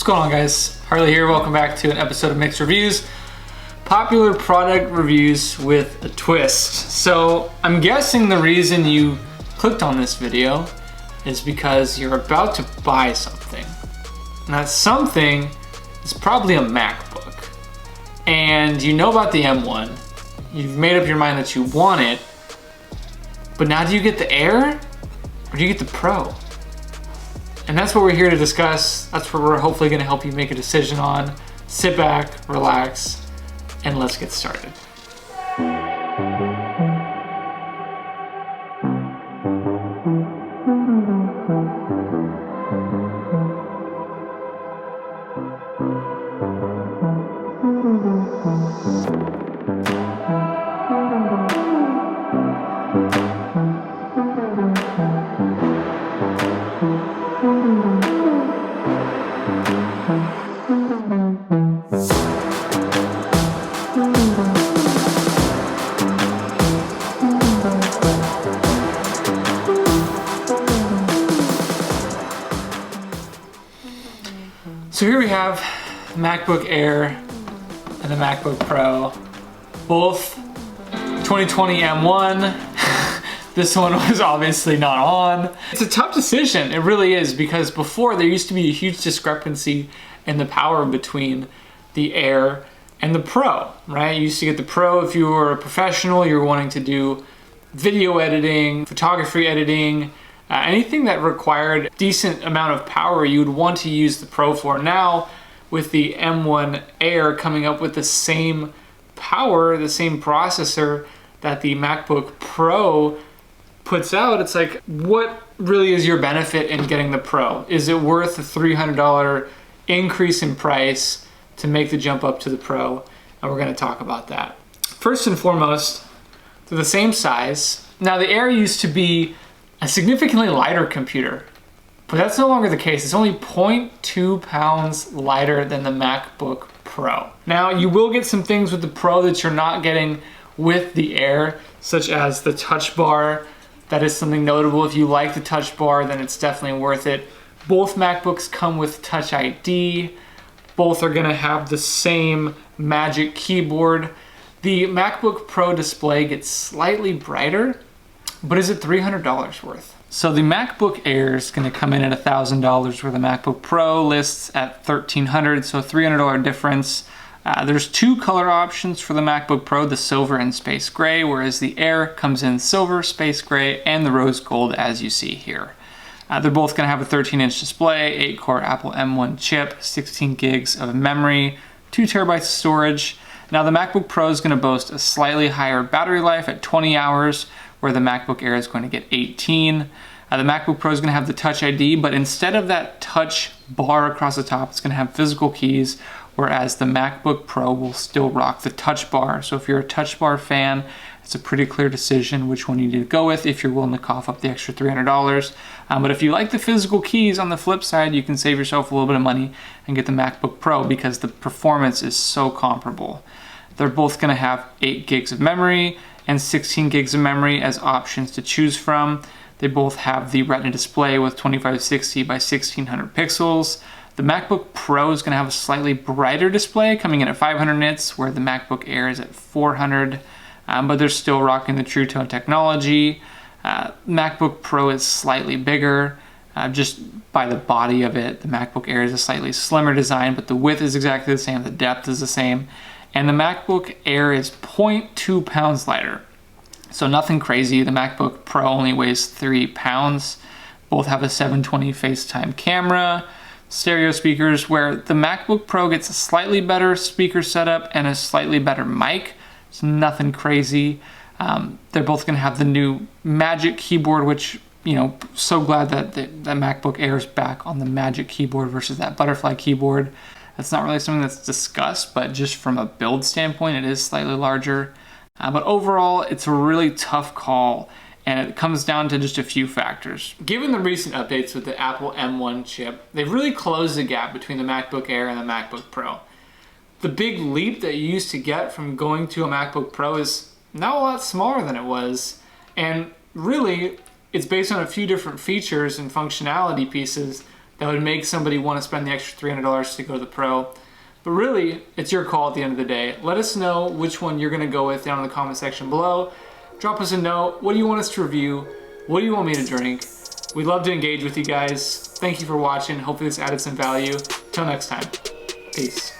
What's going on, guys? Harley here. Welcome back to an episode of Mixed Reviews. Popular product reviews with a twist. So I'm guessing the reason you clicked on this video is because you're about to buy something. And that something is probably a MacBook. And you know about the M1. You've made up your mind that you want it. But now do you get the Air or do you get the Pro? And that's what we're here to discuss. That's what we're hopefully going to help you make a decision on. Sit back, relax, and let's get started. So here we have MacBook Air and the MacBook Pro, both 2020 M1. This one was obviously not on. It's a tough decision, it really is, because before there used to be a huge discrepancy in the power between the Air and the Pro, right? You used to get the Pro if you were a professional, you were wanting to do video editing, photography editing, anything that required a decent amount of power, you would want to use the Pro for. Now, with the M1 Air coming up with the same power, the same processor that the MacBook Pro puts out, it's like, what really is your benefit in getting the Pro? Is it worth a $300 increase in price to make the jump up to the Pro? And we're gonna talk about that. First and foremost, they're the same size. Now, the Air used to be a significantly lighter computer, but that's no longer the case. It's only 0.2 pounds lighter than the MacBook Pro. Now, you will get some things with the Pro that you're not getting with the Air, such as the touch bar. That is something notable. If you like the touch bar, then it's definitely worth it. Both MacBooks come with Touch ID. Both are gonna have the same Magic Keyboard. The MacBook Pro display gets slightly brighter, but is it $300 worth? So the MacBook Air is going to come in at $1,000, where the MacBook Pro lists at $1,300, so a $300 difference. There's two color options for the MacBook Pro, the silver and space gray, whereas the Air comes in silver, space gray, and the rose gold, as you see here. They're both going to have a 13-inch display, 8-core Apple M1 chip, 16 gigs of memory, 2 terabytes of storage. Now the MacBook Pro is going to boast a slightly higher battery life at 20 hours, where the MacBook Air is going to get 18. The MacBook Pro is going to have the Touch ID, but instead of that touch bar across the top, it's going to have physical keys, whereas the MacBook Pro will still rock the touch bar. So if you're a touch bar fan, it's a pretty clear decision which one you need to go with if you're willing to cough up the extra $300. But if you like the physical keys, on the flip side, you can save yourself a little bit of money and get the MacBook Pro because the performance is so comparable. They're both going to have 8 gigs of memory and 16 gigs of memory as options to choose from. They both have the Retina display with 2560 by 1600 pixels. The MacBook Pro is going to have a slightly brighter display, coming in at 500 nits, where the MacBook Air is at 400, but they're still rocking the True Tone technology. MacBook Pro is slightly bigger, just by the body of it. The MacBook Air is a slightly slimmer design, but the width is exactly the same, the depth is the same. And the MacBook Air is 0.2 pounds lighter. So nothing crazy. The MacBook Pro only weighs 3 pounds. Both have a 720 FaceTime camera, stereo speakers, where the MacBook Pro gets a slightly better speaker setup and a slightly better mic. It's nothing crazy. They're both gonna have the new Magic Keyboard, which, you know, so glad that the MacBook Air is back on the Magic Keyboard versus that butterfly keyboard. That's not really something that's discussed, but just from a build standpoint, it is slightly larger. But overall, it's a really tough call, and it comes down to just a few factors. Given the recent updates with the Apple M1 chip, they've really closed the gap between the MacBook Air and the MacBook Pro. The big leap that you used to get from going to a MacBook Pro is now a lot smaller than it was, and really, it's based on a few different features and functionality pieces that would make somebody want to spend the extra $300 to go to the Pro. But really, it's your call at the end of the day. Let us know which one you're gonna go with down in the comment section below. Drop us a note. What do you want us to review? What do you want me to drink? We'd love to engage with you guys. Thank you for watching. Hopefully this added some value. Till next time, peace.